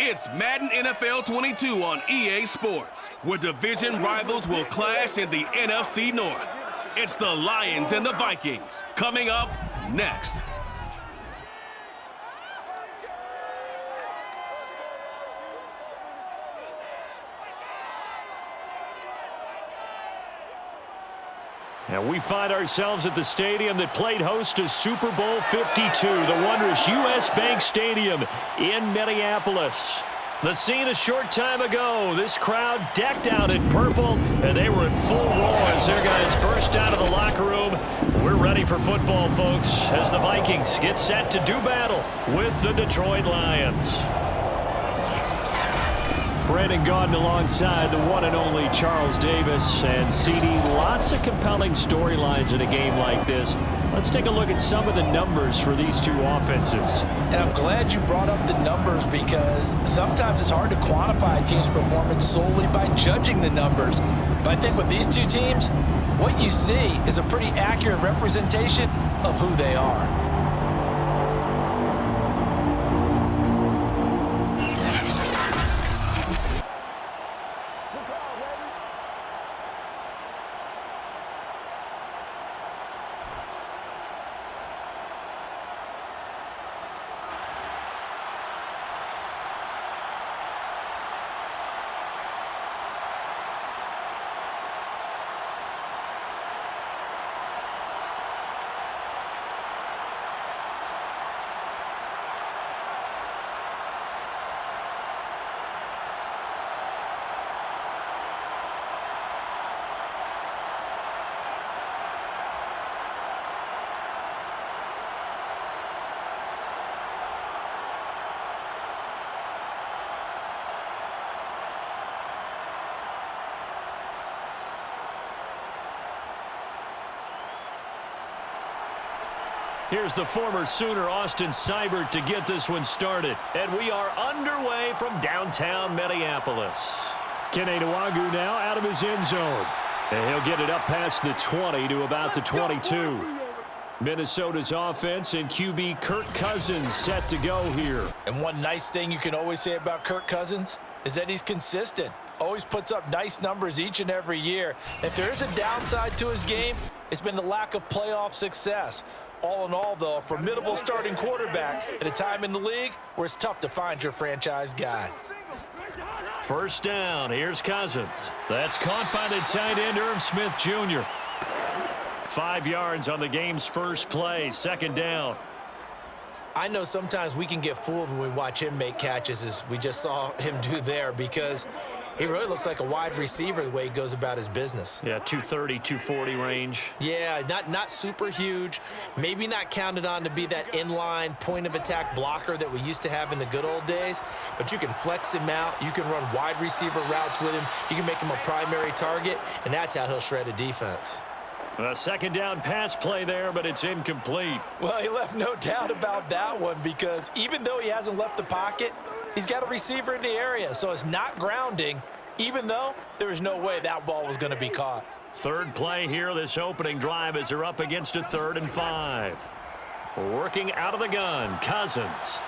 It's Madden NFL 22 on EA Sports, where division rivals will clash in the NFC North. It's the Lions and the Vikings, coming up next. And we find ourselves at the stadium that played host to Super Bowl 52, the wondrous U.S. Bank Stadium in Minneapolis. The scene a short time ago, this crowd decked out in purple, and they were at full roar as their guys burst out of the locker room. We're ready for football, folks, as the Vikings get set to do battle with the Detroit Lions. Brandon Gaudin alongside the one and only Charles Davis. And CD, lots of compelling storylines in a game like this. Let's take a look at some of the numbers for these two offenses. And I'm glad you brought up the numbers, because sometimes it's hard to quantify a team's performance solely by judging the numbers. But I think with these two teams, what you see is a pretty accurate representation of who they are. Here's the former Sooner, Austin Seibert, to get this one started. And we are underway from downtown Minneapolis. Kenny Nwagu now out of his end zone. And he'll get it up past the 20 to about the 22. Minnesota's offense and QB Kirk Cousins set to go here. And one nice thing you can always say about Kirk Cousins is that he's consistent. Always puts up nice numbers each and every year. If there is a downside to his game, it's been the lack of playoff success. All in all, though, a formidable starting quarterback at a time in the league where it's tough to find your franchise guy. First down, here's Cousins. That's caught by the tight end, Irv Smith Jr. 5 yards on the game's first play, second down. I know sometimes we can get fooled when we watch him make catches, as we just saw him do there, because he really looks like a wide receiver the way he goes about his business. Yeah, 230, 240 range. Yeah, not super huge. Maybe not counted on to be that inline point-of-attack blocker that we used to have in the good old days. But you can flex him out. You can run wide receiver routes with him. You can make him a primary target, and that's how he'll shred a defense. A second down pass play there, but it's incomplete. Well, he left no doubt about that one, because even though he hasn't left the pocket, he's got a receiver in the area, so it's not grounding, even though there was no way that ball was going to be caught. Third play here, this opening drive, as they're up against a 3rd and 5. Working out of the gun, Cousins.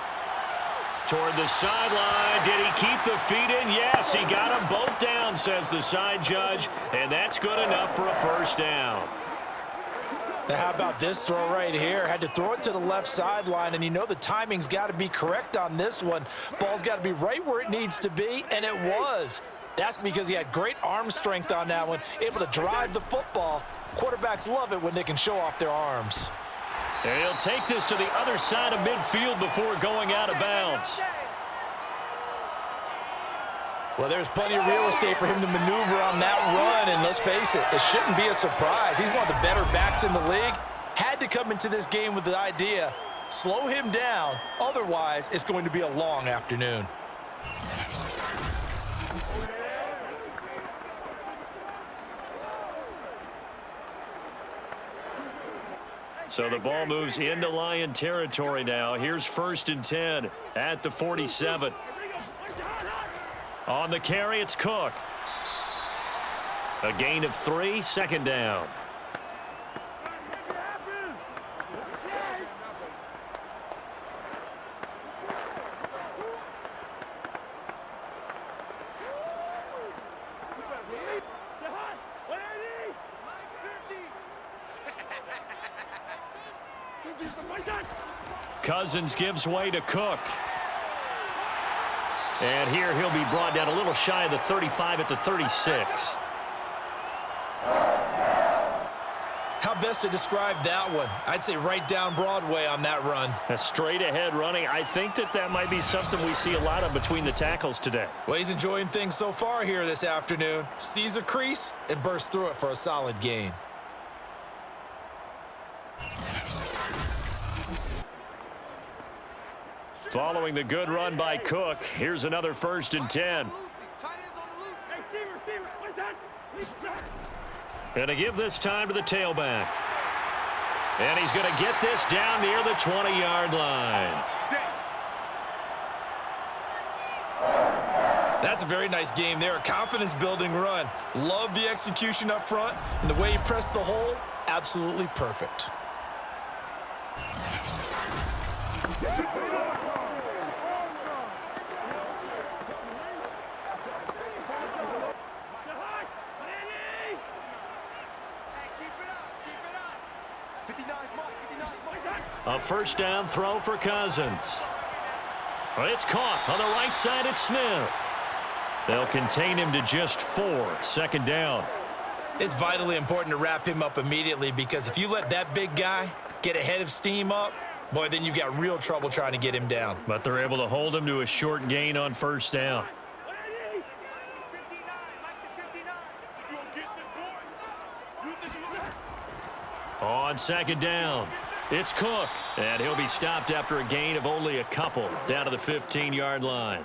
Toward the sideline. Did he keep the feet in? Yes, he got them both down, says the side judge, and that's good enough for a first down. Now, how about this throw right here? Had to throw it to the left sideline, and you know the timing's got to be correct on this one. Ball's got to be right where it needs to be, and it was. That's because he had great arm strength on that one, able to drive the football. Quarterbacks love it when they can show off their arms. And he'll take this to the other side of midfield before going out of bounds. Well, there's plenty of real estate for him to maneuver on that run, and let's face it, it shouldn't be a surprise. He's one of the better backs in the league. Had to come into this game with the idea, slow him down, otherwise it's going to be a long afternoon. So the ball moves into Lion territory now. Here's 1st and 10 at the 47. On the carry, it's Cook. A gain of 3, second down. Cousins gives way to Cook. And here he'll be brought down a little shy of the 35 at the 36. How best to describe that one? I'd say right down Broadway on that run. A straight ahead running. I think that might be something we see a lot of between the tackles today. Well, he's enjoying things so far here this afternoon. Sees a crease and bursts through it for a solid gain. Following the good run by Cook, here's another 1st and 10. Going to give this time to the tailback. And he's going to get this down near the 20-yard line. That's a very nice game there. A confidence-building run. Love the execution up front. And the way he pressed the hole, absolutely perfect. A 1st down throw for Cousins. Well, it's caught on the right side at Smith. They'll contain him to just 4. 2nd down. It's vitally important to wrap him up immediately because if you let that big guy get ahead of steam up, boy, then you've got real trouble trying to get him down. But they're able to hold him to a short gain on 1st down. On 2nd down, it's Cook, and he'll be stopped after a gain of only a couple down to the 15-yard line.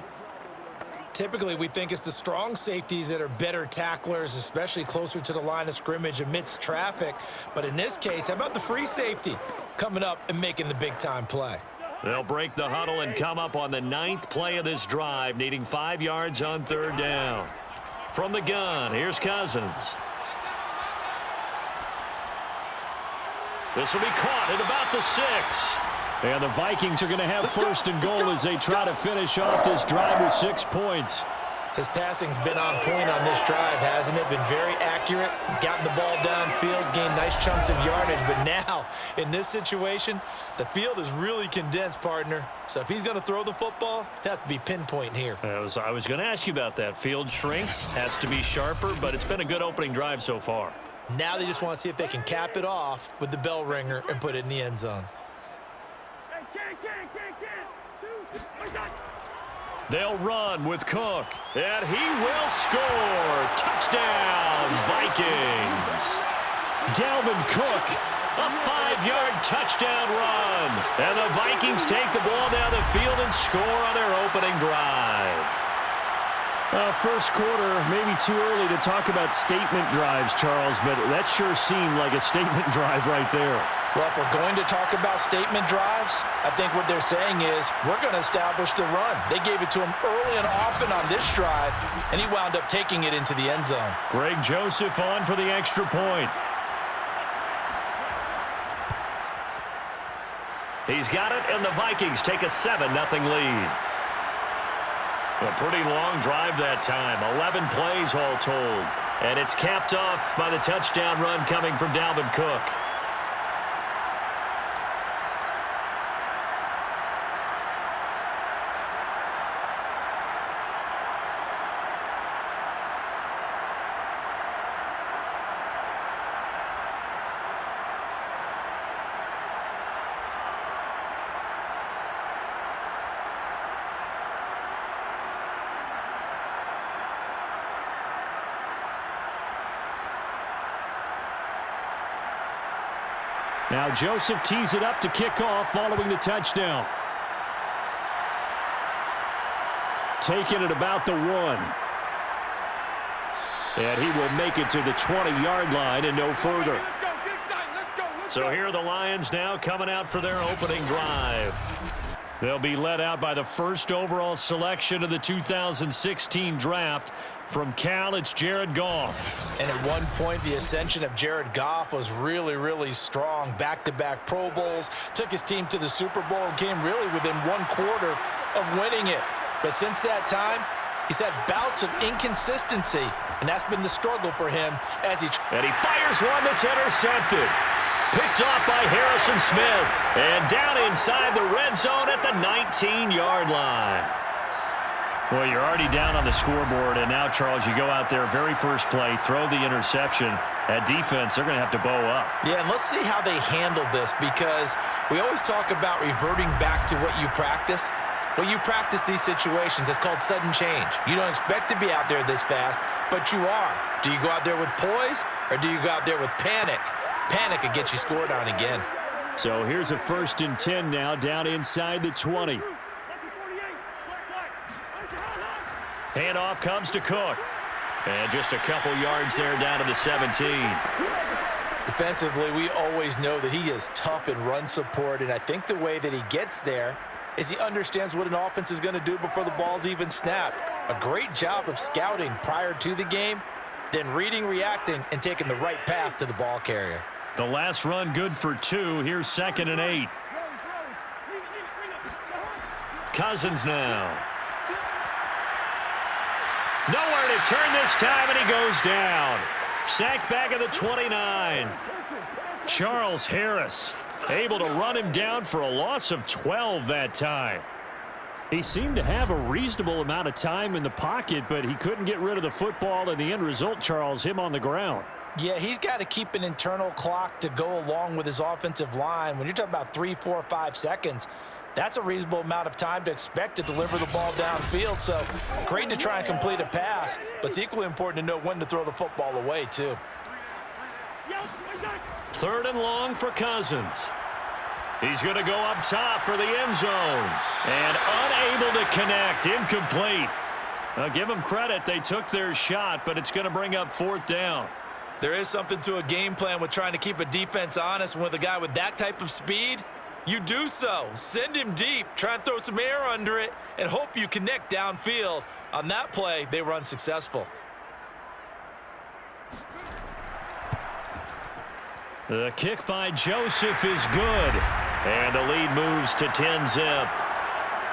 Typically, we think it's the strong safeties that are better tacklers, especially closer to the line of scrimmage amidst traffic. But in this case, how about the free safety coming up and making the big-time play? They'll break the huddle and come up on the 9th play of this drive, needing 5 yards on 3rd down. From the gun, here's Cousins. This will be caught at about the 6. And the Vikings are going to have 1st and goal as they try to finish off this drive with 6 points. His passing's been on point on this drive, hasn't it? Been very accurate, gotten the ball downfield, gained nice chunks of yardage. But now, in this situation, the field is really condensed, partner. So if he's going to throw the football, it has to be pinpoint here. I was going to ask you about that. Field shrinks, has to be sharper, but it's been a good opening drive so far. Now they just want to see if they can cap it off with the bell ringer and put it in the end zone. They'll run with Cook, and he will score. Touchdown, Vikings. Dalvin Cook, a 5-yard touchdown run. And the Vikings take the ball down the field and score on their opening drive. First quarter, maybe too early to talk about statement drives, Charles, but that sure seemed like a statement drive right there. Well, if we're going to talk about statement drives, I think what they're saying is we're going to establish the run. They gave it to him early and often on this drive, and he wound up taking it into the end zone. Greg Joseph on for the extra point. He's got it, and the Vikings take a 7-0 lead. A pretty long drive that time, 11 plays all told. And it's capped off by the touchdown run coming from Dalvin Cook. Now Joseph tees it up to kick off following the touchdown. Taking it about the 1. And he will make it to the 20-yard line and no further. So here are the Lions now coming out for their opening drive. They'll be led out by the first overall selection of the 2016 draft. From Cal, it's Jared Goff. And at one point, the ascension of Jared Goff was really, really strong. Back-to-back Pro Bowls, took his team to the Super Bowl, and came really within 1 quarter of winning it. But since that time, he's had bouts of inconsistency, and that's been the struggle for him as he... And he fires one that's intercepted. Picked off by Harrison Smith. And down inside the red zone at the 19-yard line. Well, you're already down on the scoreboard, and now, Charles, you go out there, very first play, throw the interception. At defense, they're going to have to bow up. Yeah, and let's see how they handle this, because we always talk about reverting back to what you practice. Well, you practice these situations. It's called sudden change. You don't expect to be out there this fast, but you are. Do you go out there with poise, or do you go out there with panic? Panic could get you scored on again. So here's a 1st and 10 now, down inside the 20. Handoff comes to Cook. And just a couple yards there down to the 17. Defensively, we always know that he is tough in run support, and I think the way that he gets there is he understands what an offense is going to do before the ball's even snapped. A great job of scouting prior to the game, then reading, reacting, and taking the right path to the ball carrier. The last run good for 2. Here's 2nd and 8. Cousins now. Nowhere to turn this time, and he goes down. Sacked back at the 29. Charles Harris able to run him down for a loss of 12 that time. He seemed to have a reasonable amount of time in the pocket, but he couldn't get rid of the football, and the end result, Charles, him on the ground. Yeah, he's got to keep an internal clock to go along with his offensive line. When you're talking about 3, 4, 5 seconds, that's a reasonable amount of time to expect to deliver the ball downfield. So great to try and complete a pass, but it's equally important to know when to throw the football away, too. 3rd and long for Cousins. He's going to go up top for the end zone. And unable to connect. Incomplete. I'll give them credit. They took their shot, but it's going to bring up 4th down. There is something to a game plan with trying to keep a defense honest. With a guy with that type of speed, you do so. Send him deep. Try and throw some air under it and hope you connect downfield. On that play, they were unsuccessful. The kick by Joseph is good. And the lead moves to 10-zip.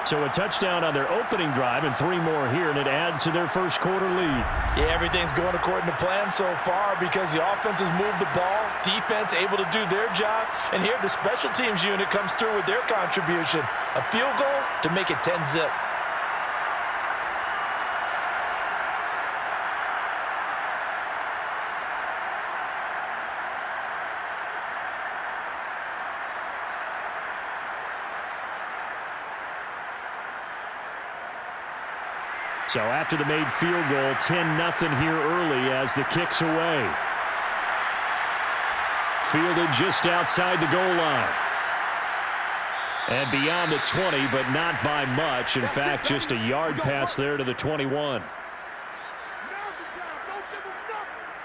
So a touchdown on their opening drive and 3 more here, and it adds to their first quarter lead. Yeah, everything's going according to plan so far because the offense has moved the ball, defense able to do their job, and here the special teams unit comes through with their contribution. A field goal to make it 10-zip. So after the made field goal, 10-0 here early as the kick's away. Fielded just outside the goal line. And beyond the 20, but not by much. In fact, just a yard pass there to the 21.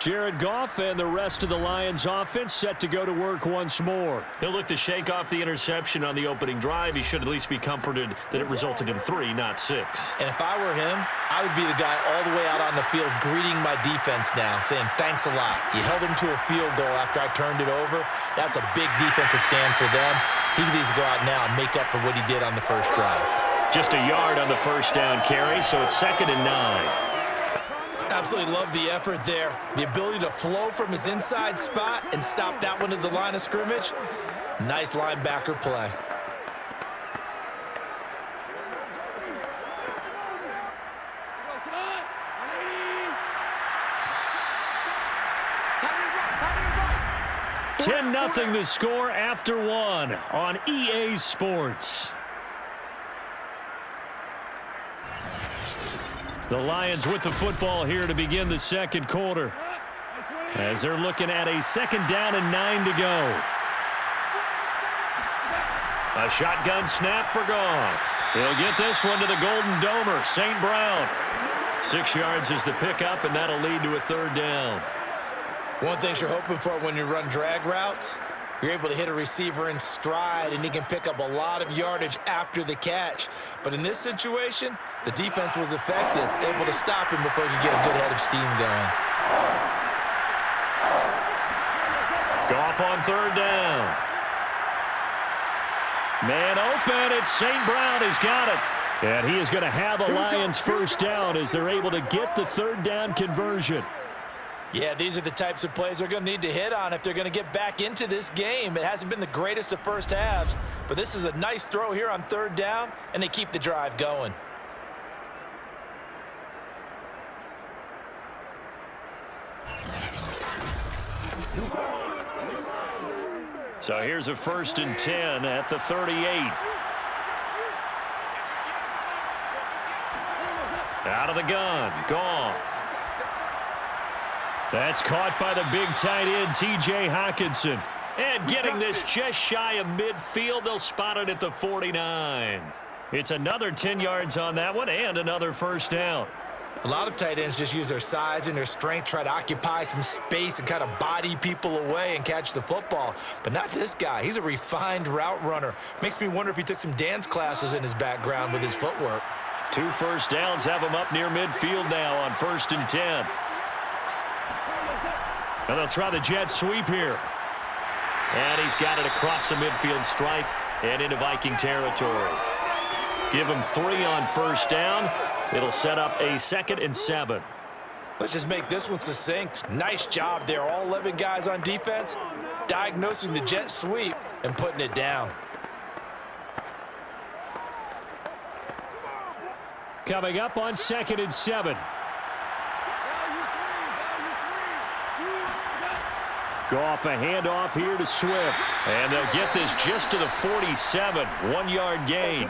Jared Goff and the rest of the Lions offense set to go to work once more. He'll look to shake off the interception on the opening drive. He should at least be comforted that it resulted in 3, not 6. And if I were him, I would be the guy all the way out on the field greeting my defense now, saying thanks a lot. You held him to a field goal after I turned it over. That's a big defensive stand for them. He needs to go out now and make up for what he did on the first drive. Just a yard on the first down carry, so it's 2nd and 9. Absolutely love the effort there. The ability to flow from his inside spot and stop that one at the line of scrimmage. Nice linebacker play. Nothing the score after 1 on EA Sports. The Lions with the football here to begin the second quarter, as they're looking at a 2nd down and 9 to go. A shotgun snap for Goff. He'll get this one to the Golden Domer, St. Brown. 6 yards is the pickup, and that'll lead to a 3rd down. One thing you're hoping for when you run drag routes, you're able to hit a receiver in stride, and he can pick up a lot of yardage after the catch. But in this situation, the defense was effective, able to stop him before he could get a good head of steam going. Goff on 3rd down. Man open, it's St. Brown. He's got it. And he is going to have a Lions first down as they're able to get the 3rd down conversion. Yeah, these are the types of plays they're going to need to hit on if they're going to get back into this game. It hasn't been the greatest of first halves, but this is a nice throw here on third down, and they keep the drive going. So here's a 1st and 10 at the 38. Out of the gun, Goff. That's caught by the big tight end, T.J. Hockenson. And getting this just shy of midfield, they'll spot it at the 49. It's another 10 yards on that one and another 1st down. A lot of tight ends just use their size and their strength, try to occupy some space and kind of body people away and catch the football. But not this guy. He's a refined route runner. Makes me wonder if he took some dance classes in his background with his footwork. 2 first downs have him up near midfield now on 1st and 10. And they'll try the jet sweep here. And he's got it across the midfield stripe and into Viking territory. Give him 3 on 1st down. It'll set up a 2nd and 7. Let's just make this one succinct. Nice job there. All 11 guys on defense diagnosing the jet sweep and putting it down. Coming up on 2nd and 7. Goff, a handoff here to Swift. And they'll get this just to the 47. 1-yard gain.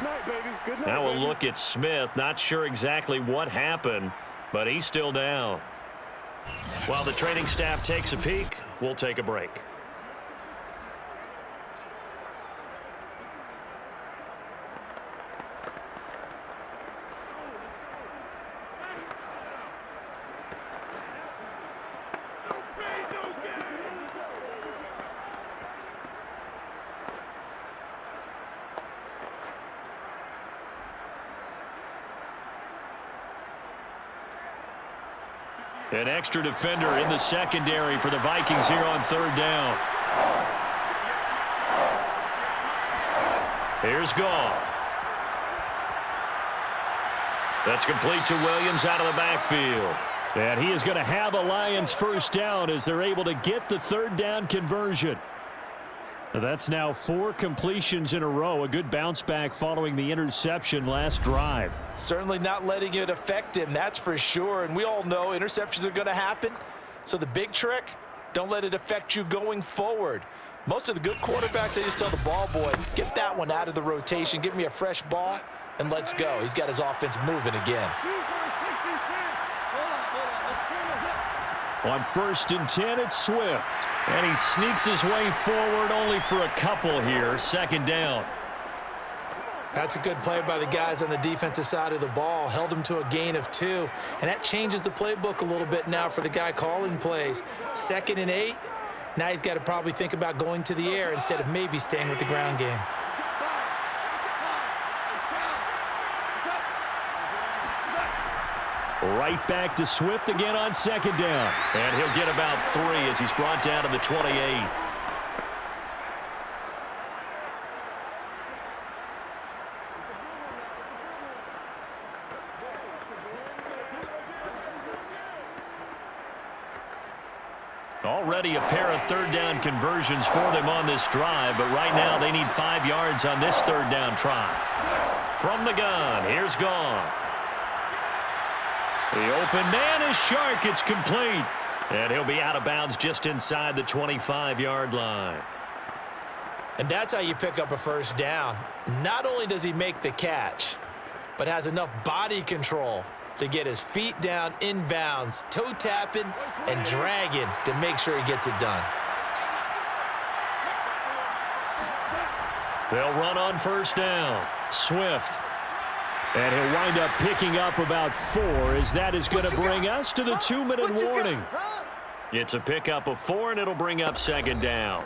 Now we'll look at Smith. Not sure exactly what happened, but he's still down. While the training staff takes a peek, we'll take a break. An extra defender in the secondary for the Vikings here on 3rd down. Here's Goff. That's complete to Williams out of the backfield. And he is going to have a Lions 1st down as they're able to get the 3rd down conversion. That's now 4 completions in a row. A good bounce back following the interception last drive. Certainly not letting it affect him, that's for sure. And we all know interceptions are going to happen. So the big trick, don't let it affect you going forward. Most of the good quarterbacks, they just tell the ball boy, get that one out of the rotation, give me a fresh ball, and let's go. He's got his offense moving again. On 1st and 10, it's Swift. And he sneaks his way forward only for a couple here. 2nd down. That's a good play by the guys on the defensive side of the ball. Held him to a gain of 2. And that changes the playbook a little bit now for the guy calling plays. 2nd and 8. Now he's got to probably think about going to the air instead of maybe staying with the ground game. Right back to Swift again on 2nd down. And he'll get about 3 as he's brought down to the 28. Already a pair of 3rd down conversions for them on this drive, but right now they need 5 yards on this 3rd down try. From the gun, here's Goff. The open man is Shark. It's complete. And he'll be out of bounds just inside the 25-yard line. And that's how you pick up a 1st down. Not only does he make the catch, but has enough body control to get his feet down inbounds, toe tapping and dragging to make sure he gets it done. They'll run on 1st down. Swift. And he'll wind up picking up about 4 as that is going to bring us to the 2-minute warning. It's a pickup of 4, and it'll bring up 2nd down.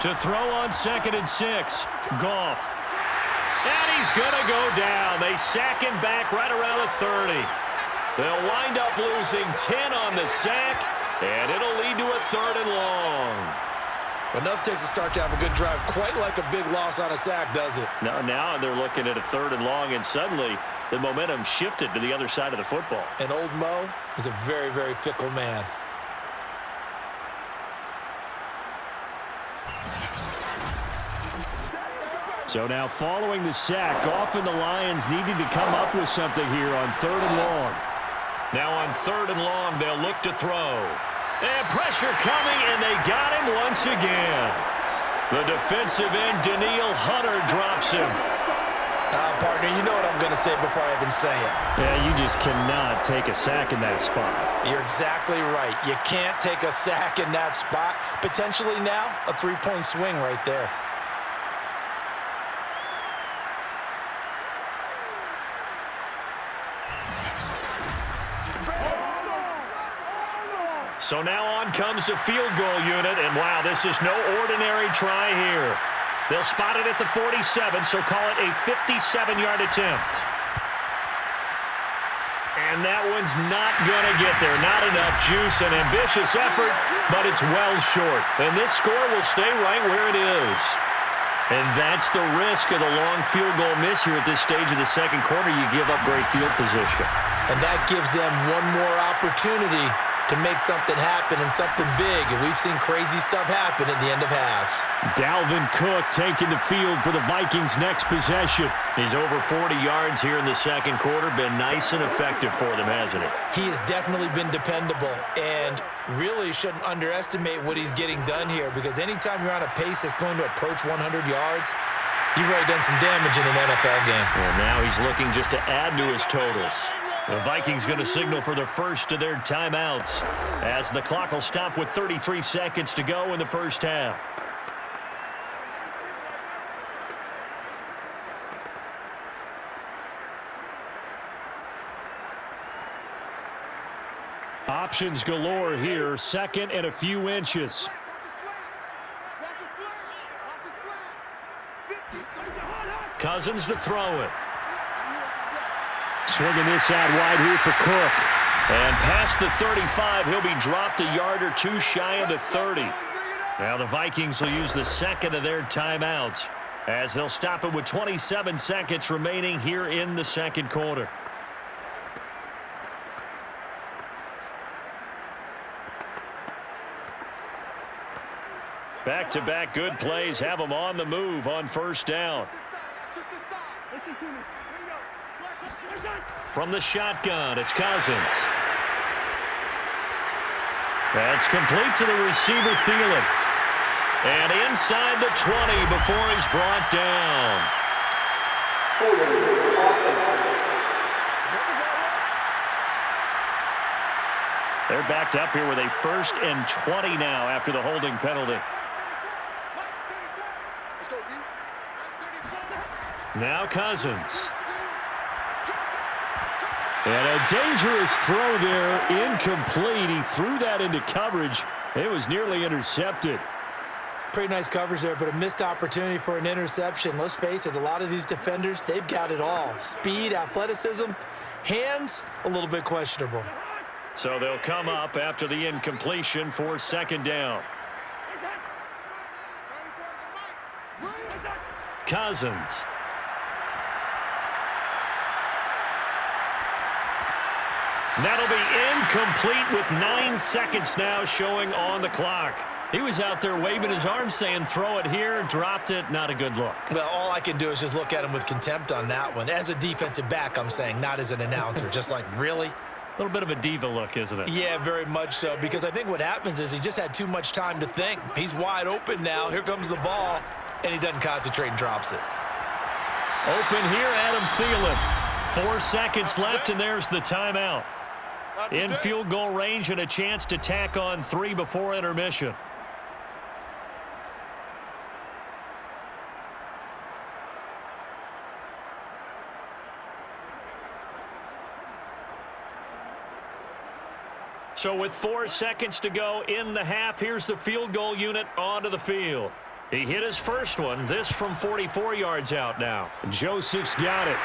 To throw on 2nd and 6, Goff. And he's going to go down. They sack him back right around the 30. They'll wind up losing 10 on the sack, and it'll lead to a 3rd and long. Enough takes a start to have a good drive. Quite like a big loss on a sack, does it? Now they're looking at a 3rd and long, and suddenly the momentum shifted to the other side of the football. And old Mo is a very, very fickle man. So now following the sack, often the Lions needing to come up with something here on 3rd and long. Now on 3rd and long, they'll look to throw. And pressure coming, and they got him once again. The defensive end, Danielle Hunter, drops him. Partner, you know what I'm going to say before I even say it. Yeah, you just cannot take a sack in that spot. You're exactly right. You can't take a sack in that spot. Potentially now, a 3-point swing right there. So now on comes the field goal unit, and wow, this is no ordinary try here. They'll spot it at the 47, so call it a 57-yard attempt. And that one's not going to get there. Not enough juice, an ambitious effort, but it's well short. And this score will stay right where it is. And that's the risk of the long field goal miss here at this stage of the second quarter. You give up great field position. And that gives them one more opportunity to make something happen and something big. And we've seen crazy stuff happen at the end of halves. Dalvin Cook taking the field for the Vikings' next possession. He's over 40 yards here in the second quarter. Been nice and effective for them, hasn't he? He has definitely been dependable, and really shouldn't underestimate what he's getting done here, because anytime you're on a pace that's going to approach 100 yards, you've really done some damage in an NFL game. Well, now he's looking just to add to his totals. The Vikings going to signal for the first of their timeouts as the clock will stop with 33 seconds to go in the first half. Options galore here, 2nd and a few inches. Cousins to throw it. Swinging this out wide here for Cook. And past the 35, he'll be dropped a yard or two shy of the 30. Now the Vikings will use the second of their timeouts as they'll stop it with 27 seconds remaining here in the second quarter. Back-to-back good plays have them on the move on first down. From the shotgun, it's Cousins. That's complete to the receiver, Thielen. And inside the 20 before he's brought down. They're backed up here with a 1st and 20 now after the holding penalty. Now Cousins. And a dangerous throw there, incomplete. He threw that into coverage. It was nearly intercepted. Pretty nice coverage there, but a missed opportunity for an interception. Let's face it, a lot of these defenders, they've got it all. Speed, athleticism, hands, a little bit questionable. So they'll come up after the incompletion for 2nd down. Cousins. That'll be incomplete with 9 seconds now showing on the clock. He was out there waving his arms saying, throw it here, dropped it, not a good look. Well, all I can do is just look at him with contempt on that one. As a defensive back, I'm saying, not as an announcer. Just like, really? A little bit of a diva look, isn't it? Yeah, very much so, because I think what happens is he just had too much time to think. He's wide open now. Here comes the ball, and he doesn't concentrate and drops it. Open here, Adam Thielen. 4 seconds left, and there's the timeout. In field goal range and a chance to tack on 3 before intermission. So with 4 seconds to go in the half, here's the field goal unit onto the field. He hit his first one, this from 44 yards out now. Joseph's got it,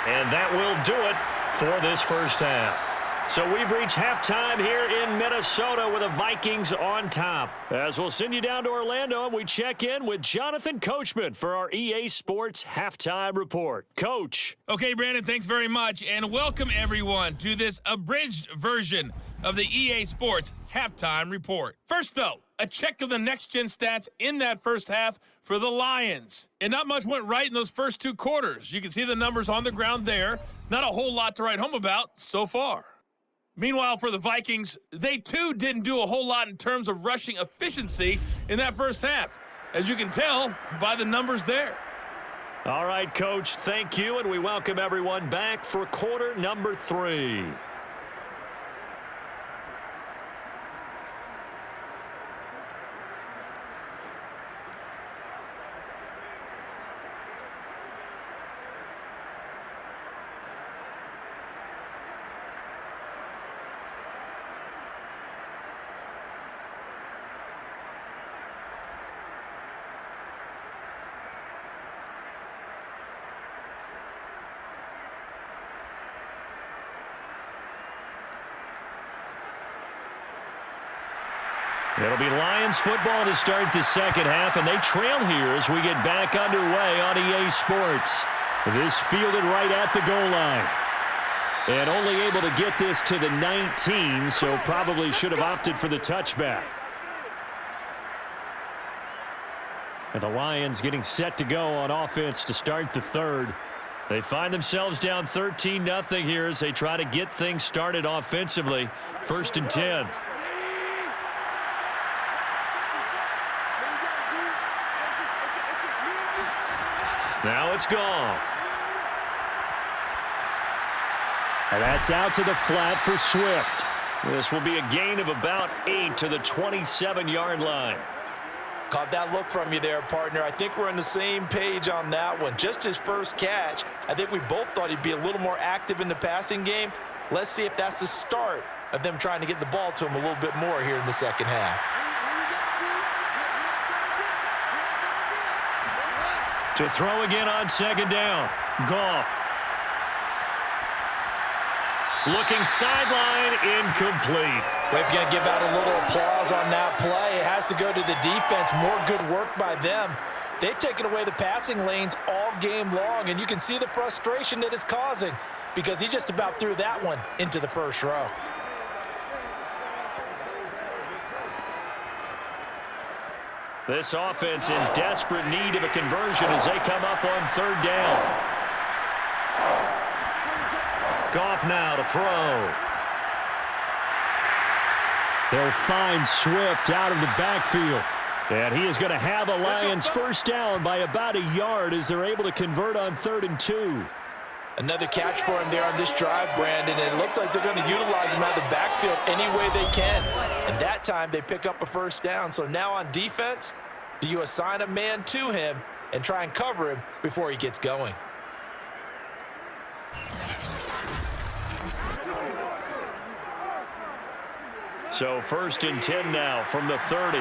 and that will do it for this first half. So we've reached halftime here in Minnesota with the Vikings on top. As we'll send you down to Orlando, and we check in with Jonathan Coachman for our EA Sports Halftime Report. Coach. Okay, Brandon, thanks very much, and welcome everyone to this abridged version of the EA Sports Halftime Report. First, though, a check of the next-gen stats in that first half for the Lions. And not much went right in those first two quarters. You can see the numbers on the ground there. Not a whole lot to write home about so far. Meanwhile, for the Vikings, they too didn't do a whole lot in terms of rushing efficiency in that first half, as you can tell by the numbers there. All right, Coach, thank you, and we welcome everyone back for quarter number 3. It'll be Lions football to start the second half, and they trail here as we get back underway on EA Sports. This fielded right at the goal line. And only able to get this to the 19, so probably should have opted for the touchback. And the Lions getting set to go on offense to start the third. They find themselves down 13-0 here as they try to get things started offensively. 1st and 10. Now it's Goff. And that's out to the flat for Swift. This will be a gain of about 8 to the 27-yard line. Caught that look from you there, partner. I think we're on the same page on that one. Just his first catch, I think we both thought he'd be a little more active in the passing game. Let's see if that's the start of them trying to get the ball to him a little bit more here in the second half. To throw again on second down. Goff. Looking sideline, incomplete. We've got to give out a little applause on that play. It has to go to the defense. More good work by them. They've taken away the passing lanes all game long, and you can see the frustration that it's causing because he just about threw that one into the first row. This offense in desperate need of a conversion as they come up on third down. Goff now to throw. They'll find Swift out of the backfield. And he is going to have a Lions first down by about a yard as they're able to convert on 3rd and 2. Another catch for him there on this drive, Brandon, and it looks like they're going to utilize him out of the backfield any way they can. And that time they pick up a first down. So now on defense, do you assign a man to him and try and cover him before he gets going? So 1st and 10 now from the 30.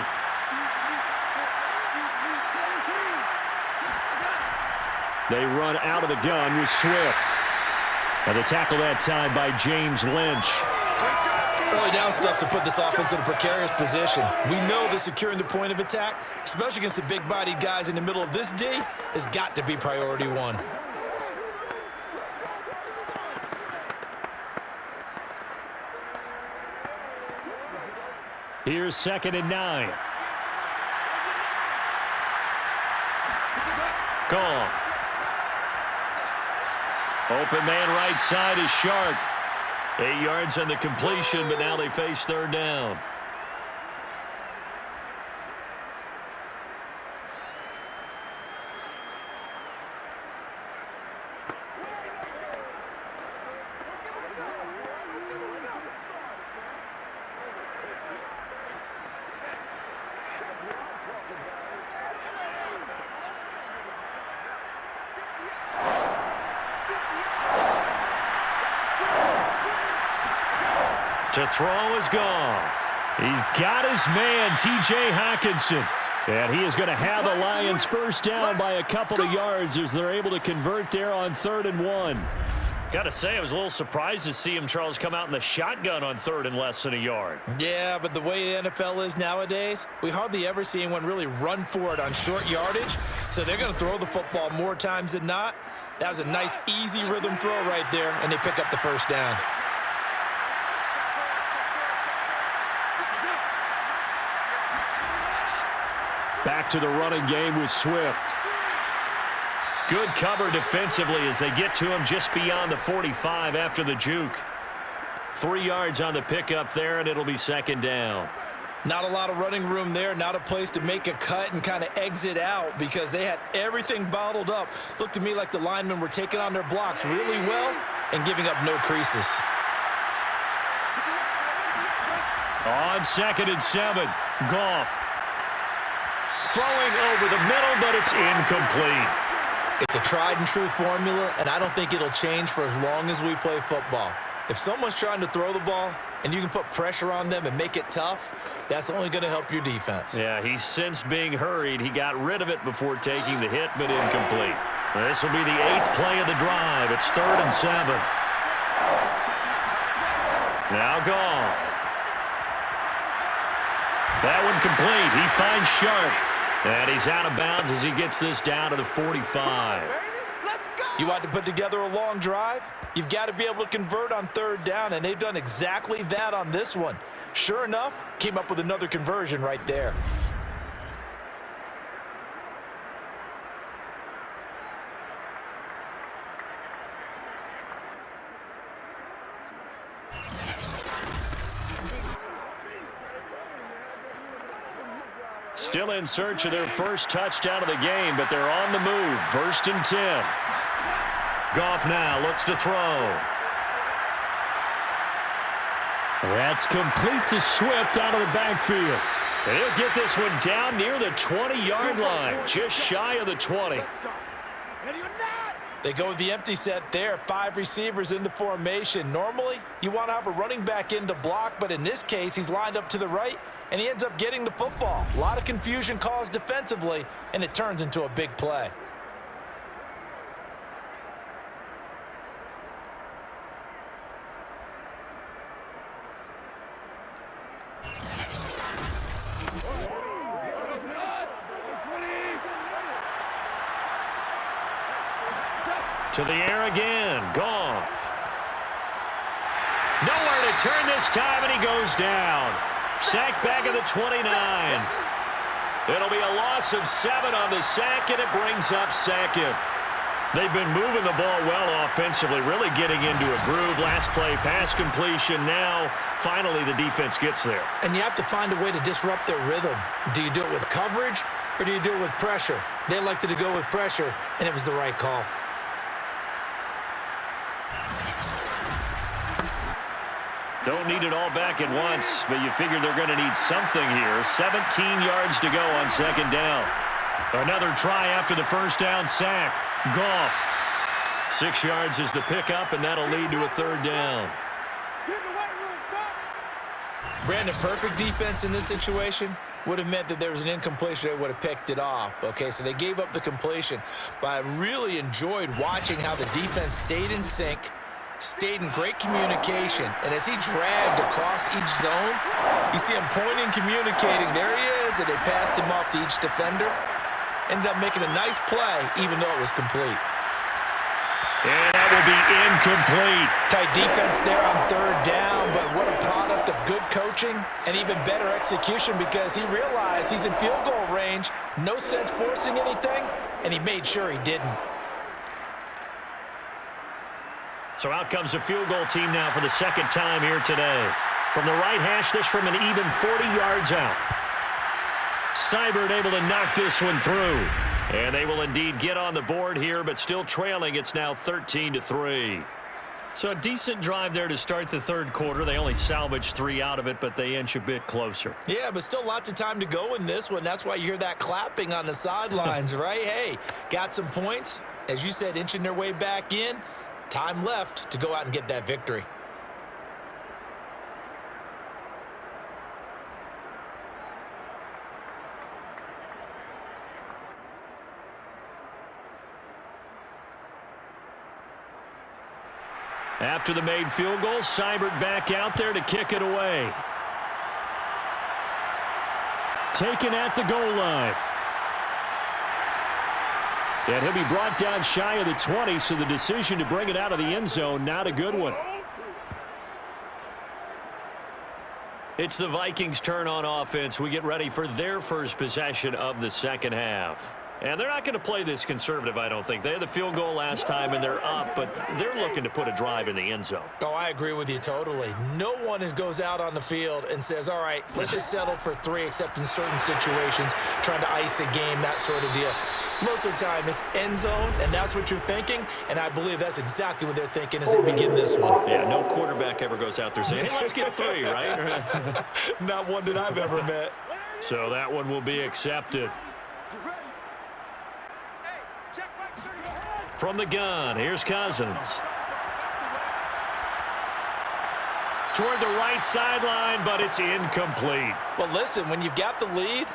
They run out of the gun with Swift. And the tackle that time by James Lynch. Early down stuff to put this offense in a precarious position. We know that securing the point of attack, especially against the big-bodied guys in the middle of this D, has got to be priority one. Here's 2nd and 9. Goff. Open man right side is Shark. 8 yards on the completion, but now they face third down. To throw is Goff. He's got his man, T.J. Hockenson. And he is going to have the Lions first down by a couple of yards as they're able to convert there on 3rd and 1. Got to say, I was a little surprised to see him, Charles, come out in the shotgun on 3rd and less than a yard. Yeah, but the way the NFL is nowadays, we hardly ever see anyone really run for it on short yardage. So they're going to throw the football more times than not. That was a nice, easy rhythm throw right there, and they pick up the first down. Back to the running game with Swift. Good cover defensively as they get to him just beyond the 45 after the juke. 3 yards on the pickup there, and it'll be 2nd down. Not a lot of running room there, not a place to make a cut and kind of exit out because they had everything bottled up. Looked to me like the linemen were taking on their blocks really well and giving up no creases. On 2nd and 7, Goff. Throwing over the middle, but it's incomplete. It's a tried and true formula, and I don't think it'll change for as long as we play football. If someone's trying to throw the ball and you can put pressure on them and make it tough, that's only going to help your defense. Yeah, he's since being hurried. He got rid of it before taking the hit, but incomplete. This will be the 8th play of the drive. It's 3rd and 7. Now Goff. That one complete. He finds Sharp. And he's out of bounds as he gets this down to the 45. You want to put together a long drive? You've got to be able to convert on 3rd down, and they've done exactly that on this one. Sure enough, came up with another conversion right there. Still in search of their first touchdown of the game, but they're on the move. 1st and 10. Goff now looks to throw. That's complete to Swift out of the backfield. And he'll get this one down near the 20-yard line, just shy of the 20. They go with the empty set there. 5 receivers in the formation. Normally, you want to have a running back in to block, but in this case, he's lined up to the right, and he ends up getting the football. A lot of confusion caused defensively, and it turns into a big play. To the air again. Goff. Nowhere to turn this time, and he goes down. Sacked back at the 29. It'll be a loss of 7 on the sack, and it brings up 2nd. They've been moving the ball well offensively, really getting into a groove. Last play, pass completion. Now, finally, the defense gets there. And you have to find a way to disrupt their rhythm. Do you do it with coverage, or do you do it with pressure? They elected to go with pressure, and it was the right call. Don't need it all back at once, but you figure they're going to need something here. 17 yards to go on 2nd down. Another try after the first down sack. Goff. 6 yards is the pickup, and that'll lead to a 3rd down. Brandon, perfect defense in this situation would have meant that there was an incompletion. They would have picked it off. Okay, so they gave up the completion. But I really enjoyed watching how the defense stayed in sync, stayed in great communication, and as he dragged across each zone, you see him pointing, communicating. There he is, and they passed him off to each defender. Ended up making a nice play, even though it was complete. And that will be incomplete. Tight defense there on 3rd down, but what a product of good coaching and even better execution because he realized he's in field goal range, no sense forcing anything, and he made sure he didn't. So out comes a field goal team now for the 2nd time here today. From the right hash, this from an even 40 yards out. Seibert able to knock this one through. And they will indeed get on the board here, but still trailing. It's now 13-3. So a decent drive there to start the 3rd quarter. They only salvaged 3 out of it, but they inch a bit closer. Yeah, but still lots of time to go in this one. That's why you hear that clapping on the sidelines, right? Hey, got some points. As you said, inching their way back in. Time left to go out and get that victory. After the made field goal, Seibert back out there to kick it away. Taken at the goal line. And he'll be brought down shy of the 20, so the decision to bring it out of the end zone, not a good one. It's the Vikings' turn on offense. We get ready for their first possession of the second half. And they're not going to play this conservative, I don't think. They had the field goal last time, and they're up, but they're looking to put a drive in the end zone. Oh, I agree with you totally. No one goes out on the field and says, all right, let's just settle for 3, except in certain situations, trying to ice a game, that sort of deal. Most of the time, it's end zone, and that's what you're thinking, and I believe that's exactly what they're thinking as they begin this one. Yeah, no quarterback ever goes out there saying, hey, let's get 3, right? Not one that I've ever met. So that one will be accepted. From the gun, here's Cousins. Toward the right sideline, but it's incomplete. Well, listen, when you've got the lead,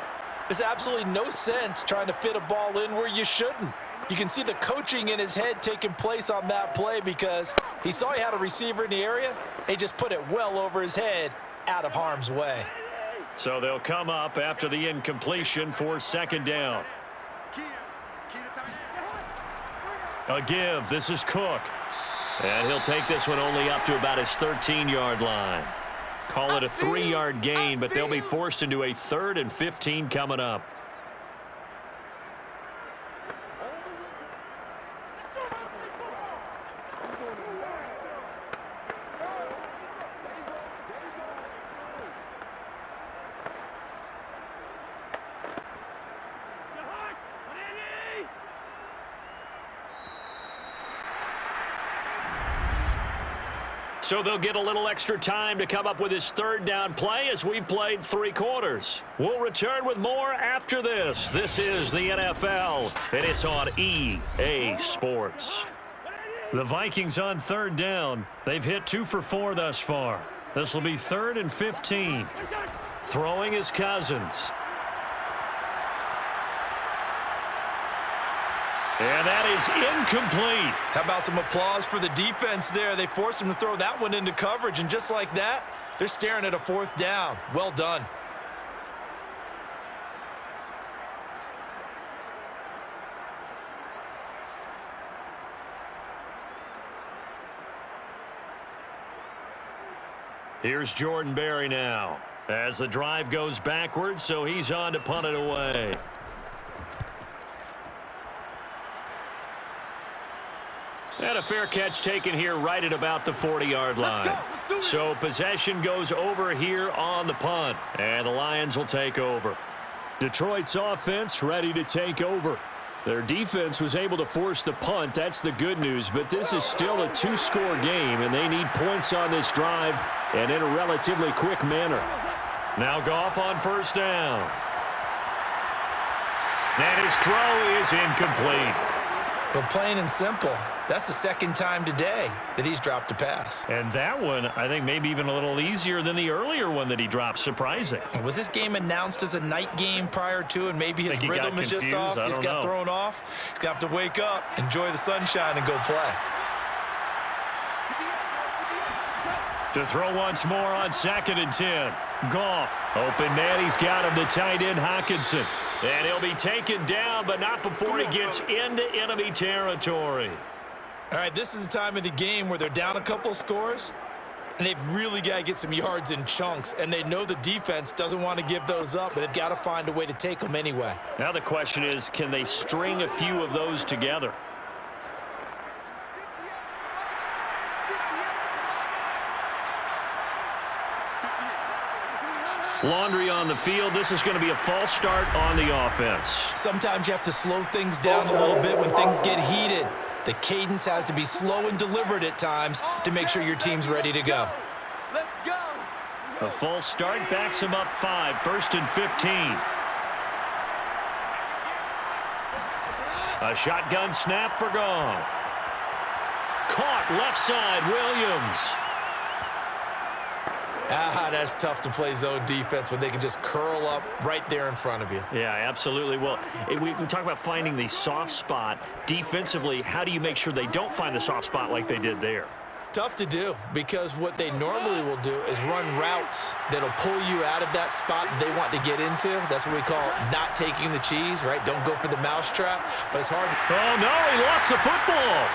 there's absolutely no sense trying to fit a ball in where you shouldn't. You can see the coaching in his head taking place on that play because he saw he had a receiver in the area. He just put it well over his head, out of harm's way. So they'll come up after the incompletion for second down. A give. This is Cook. And he'll take this one only up to about his 13-yard line. Call it a 3-yard gain, but they'll be forced into a 3rd and 15 coming up. So they'll get a little extra time to come up with his 3rd down play as we've played 3 quarters. We'll return with more after this. This is the NFL, and it's on EA Sports. The Vikings on 3rd down. They've hit 2 for 4 thus far. This will be 3rd and 15. Throwing is Cousins. And that is incomplete. How about some applause for the defense there? They forced him to throw that one into coverage, and just like that, they're staring at a 4th down. Well done. Here's Jordan Berry now as the drive goes backwards, so he's on to punt it away. And a fair catch taken here right at about the 40-yard line. So possession goes over here on the punt, and the Lions will take over. Detroit's offense ready to take over. Their defense was able to force the punt. That's the good news, but this is still a 2-score game, and they need points on this drive and in a relatively quick manner. Now Goff on 1st down. And his throw is incomplete. But plain and simple, that's the 2nd time today that he's dropped a pass. And that one, I think, maybe even a little easier than the earlier one that he dropped. Surprising. Was this game announced as a night game prior to, and maybe his rhythm is just off? He's got thrown off. He's going to have to wake up, enjoy the sunshine, and go play. To throw once more on 2nd and 10. Goff. Open man. He's got him, the tight end, Hockenson. And he'll be taken down, but not before he gets into enemy territory. All right, this is the time of the game where they're down a couple of scores, and they've really got to get some yards in chunks, and they know the defense doesn't want to give those up, but they've got to find a way to take them anyway. Now the question is, can they string a few of those together? Laundry on the field. This is going to be a false start on the offense. Sometimes you have to slow things down a little bit when things get heated. The cadence has to be slow and deliberate at times to make sure your team's ready to go. Let's go. A false start backs him up 5, 1st and 15. A shotgun snap for Goff. Caught left side, Williams. That's tough to play zone defense when they can just curl up right there in front of you. Yeah, absolutely. Well, we talk about finding the soft spot. Defensively, how do you make sure they don't find the soft spot like they did there? Tough to do, because what they normally will do is run routes that'll pull you out of that spot that they want to get into. That's what we call not taking the cheese, right? Don't go for the mousetrap, but it's hard. Oh, no, he lost the football.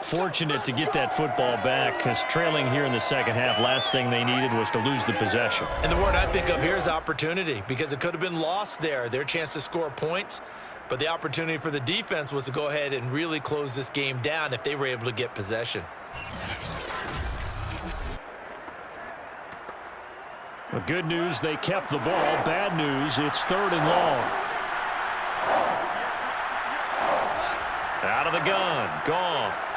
Fortunate to get that football back, because trailing here in the second half, last thing they needed was to lose the possession. And the word I think of here is opportunity, because it could have been lost there, their chance to score points. But the opportunity for the defense was to go ahead and really close this game down if they were able to get possession. The good news, they kept the ball. Bad news, it's 3rd and long. Out of the gun, Goff.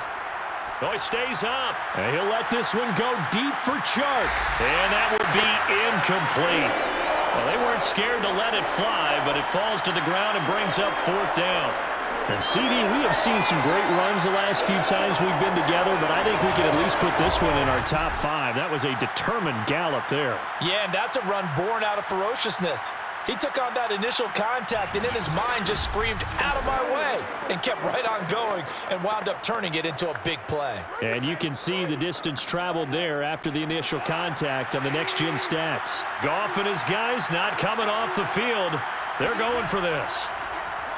Oh, he stays up. And he'll let this one go deep for Chark. And that would be incomplete. Well, they weren't scared to let it fly, but it falls to the ground and brings up 4th down. And CD, we have seen some great runs the last few times we've been together, but I think we can at least put this one in our top 5. That was a determined gallop there. Yeah, and that's a run born out of ferociousness. He took on that initial contact and in his mind just screamed, "Out of my way," and kept right on going and wound up turning it into a big play. And you can see the distance traveled there after the initial contact on the next-gen stats. Goff and his guys not coming off the field. They're going for this.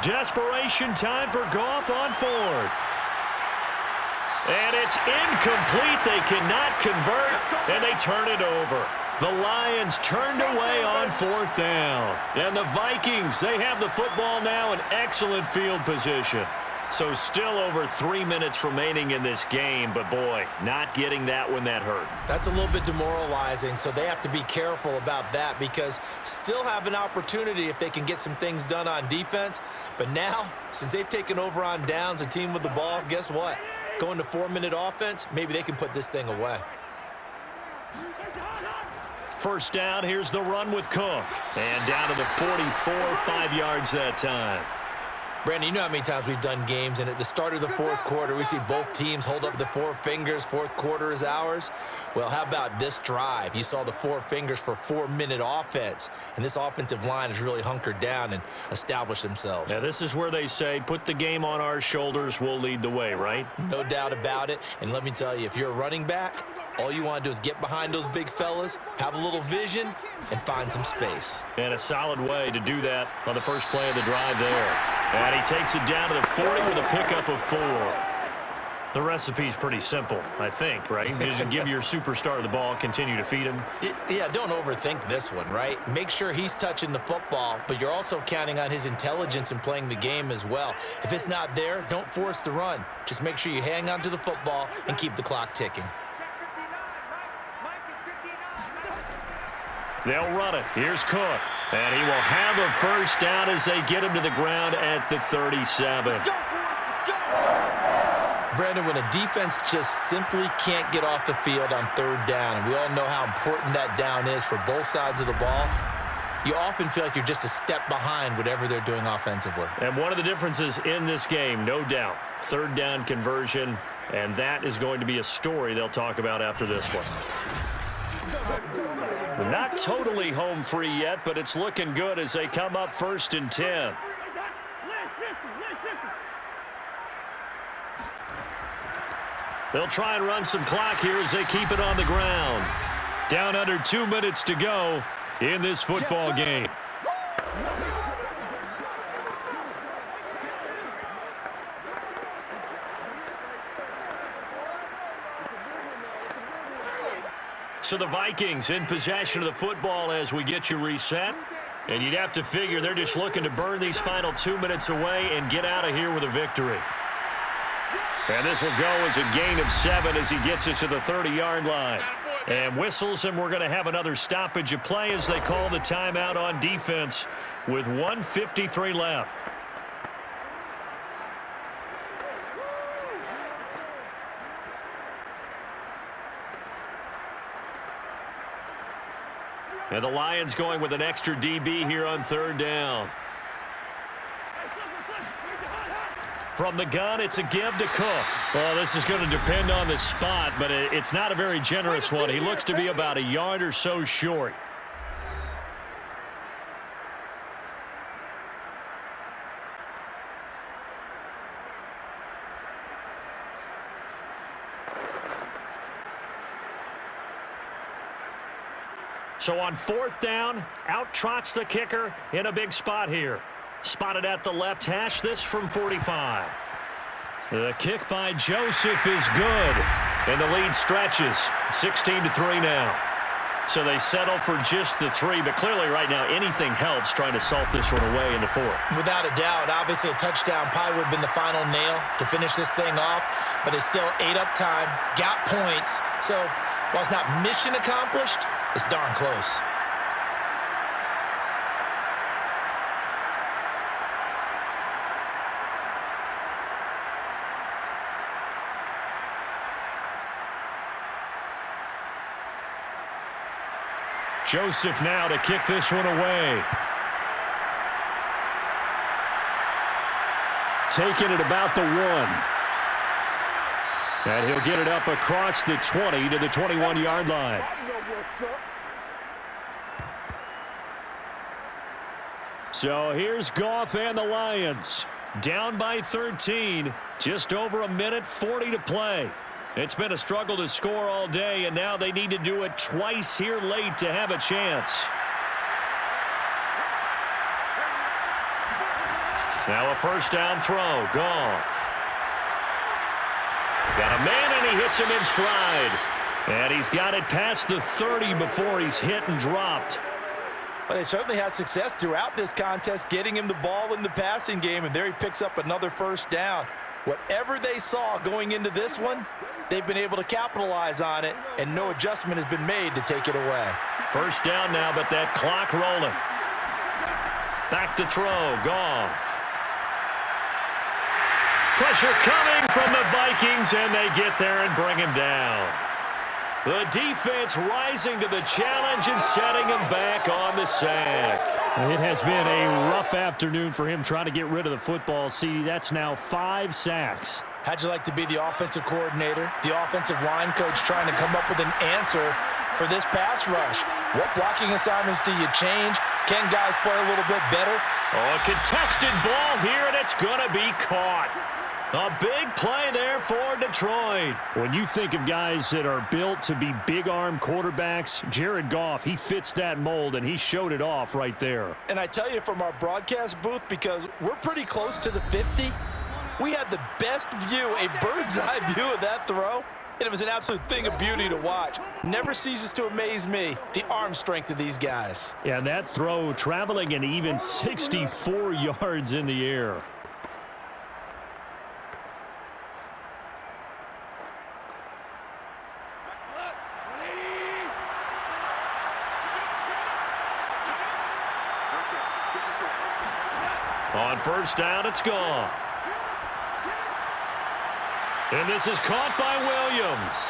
Desperation time for Goff on 4th. And it's incomplete. They cannot convert, and they turn it over. The Lions turned away on 4th down. And the Vikings, they have the football now in excellent field position. So still over 3 minutes remaining in this game, but boy, not getting that one that hurt. That's a little bit demoralizing, so they have to be careful about that, because still have an opportunity if they can get some things done on defense. But now, since they've taken over on downs, a team with the ball, guess what? Going to 4-minute offense, maybe they can put this thing away. 1st down, here's the run with Cook. And down to the 44, 5 yards that time. Brandon, you know how many times we've done games, and at the start of the 4th quarter, we see both teams hold up the 4 fingers, 4th quarter is ours. Well, how about this drive? You saw the 4 fingers for 4-minute offense, and this offensive line has really hunkered down and established themselves. Now, this is where they say, put the game on our shoulders, we'll lead the way, right? No doubt about it, and let me tell you, if you're a running back, all you want to do is get behind those big fellas, have a little vision, and find some space. And a solid way to do that on the first play of the drive there. And he takes it down to the 40 with a pickup of 4. The recipe's pretty simple, I think, right? Just give your superstar the ball, continue to feed him. Yeah, don't overthink this one, right? Make sure he's touching the football, but you're also counting on his intelligence in playing the game as well. If it's not there, don't force the run. Just make sure you hang on to the football and keep the clock ticking. They'll run it. Here's Cook. And he will have a 1st down as they get him to the ground at the 37. Let's go. Brandon, when a defense just simply can't get off the field on 3rd down, and we all know how important that down is for both sides of the ball, you often feel like you're just a step behind whatever they're doing offensively. And one of the differences in this game, no doubt, 3rd down conversion, and that is going to be a story they'll talk about after this one. Not totally home free yet, but it's looking good as they come up 1st and 10. They'll try and run some clock here as they keep it on the ground. Down under 2 minutes to go in this football game. So the Vikings in possession of the football as we get you reset. And you'd have to figure they're just looking to burn these final 2 minutes away and get out of here with a victory. And this will go as a gain of 7 as he gets it to the 30-yard line. And whistles, and we're going to have another stoppage of play as they call the timeout on defense with 1:53 left. And the Lions going with an extra DB here on 3rd down. From the gun, it's a give to Cook. Well, this is going to depend on the spot, but it's not a very generous one. He looks to be about a yard or so short. So on 4th down, out trots the kicker in a big spot here. Spotted at the left hash, this from 45. The kick by Joseph is good, and the lead stretches. 16-3 now. So they settle for just the 3, but clearly right now anything helps trying to salt this one away in the 4th. Without a doubt, obviously a touchdown probably would have been the final nail to finish this thing off, but it's still 8 up time, got points. So while it's not mission accomplished, it's darn close. Joseph now to kick this one away. Taking it about the 1. And he'll get it up across the 20 to the 21-yard line. So here's Goff and the Lions. Down by 13. Just over 1:40 to play. It's been a struggle to score all day, and now they need to do it twice here late to have a chance. Now a first down throw. Goff. Got a man, and he hits him in stride. And he's got it past the 30 before he's hit and dropped. Well, they certainly had success throughout this contest, getting him the ball in the passing game, and there he picks up another first down. Whatever they saw going into this one, they've been able to capitalize on it, and no adjustment has been made to take it away. First down now, but that clock rolling. Back to throw. Goff. Pressure coming from the Vikings, and they get there and bring him down. The defense rising to the challenge and setting him back on the sack. It has been a rough afternoon for him trying to get rid of the football. See, that's now 5 sacks. How'd you like to be the offensive coordinator, the offensive line coach trying to come up with an answer for this pass rush? What blocking assignments do you change? Can guys play a little bit better? Oh, a contested ball here, and it's going to be caught. A big play there for Detroit. When you think of guys that are built to be big-arm quarterbacks, Jared Goff, he fits that mold, and he showed it off right there. And I tell you, from our broadcast booth, because we're pretty close to the 50, we had the best view, a bird's-eye view of that throw, and it was an absolute thing of beauty to watch. Never ceases to amaze me, the arm strength of these guys. Yeah, that throw traveling an even 64 yards in the air. On first down, it's Goff. And this is caught by Williams.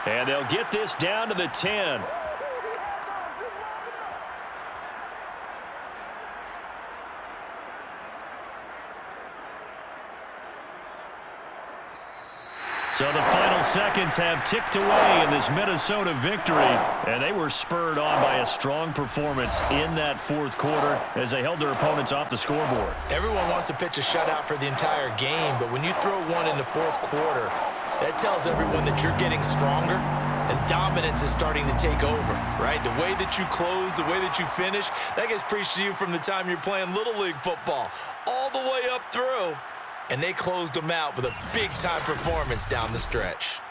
And they'll get this down to the 10. So the final seconds have ticked away in this Minnesota victory, and they were spurred on by a strong performance in that 4th quarter as they held their opponents off the scoreboard. Everyone wants to pitch a shutout for the entire game, but when you throw one in the 4th quarter, that tells everyone that you're getting stronger and dominance is starting to take over, right? The way that you close, the way that you finish, that gets preached to you from the time you're playing Little League football all the way up through. And they closed them out with a big-time performance down the stretch.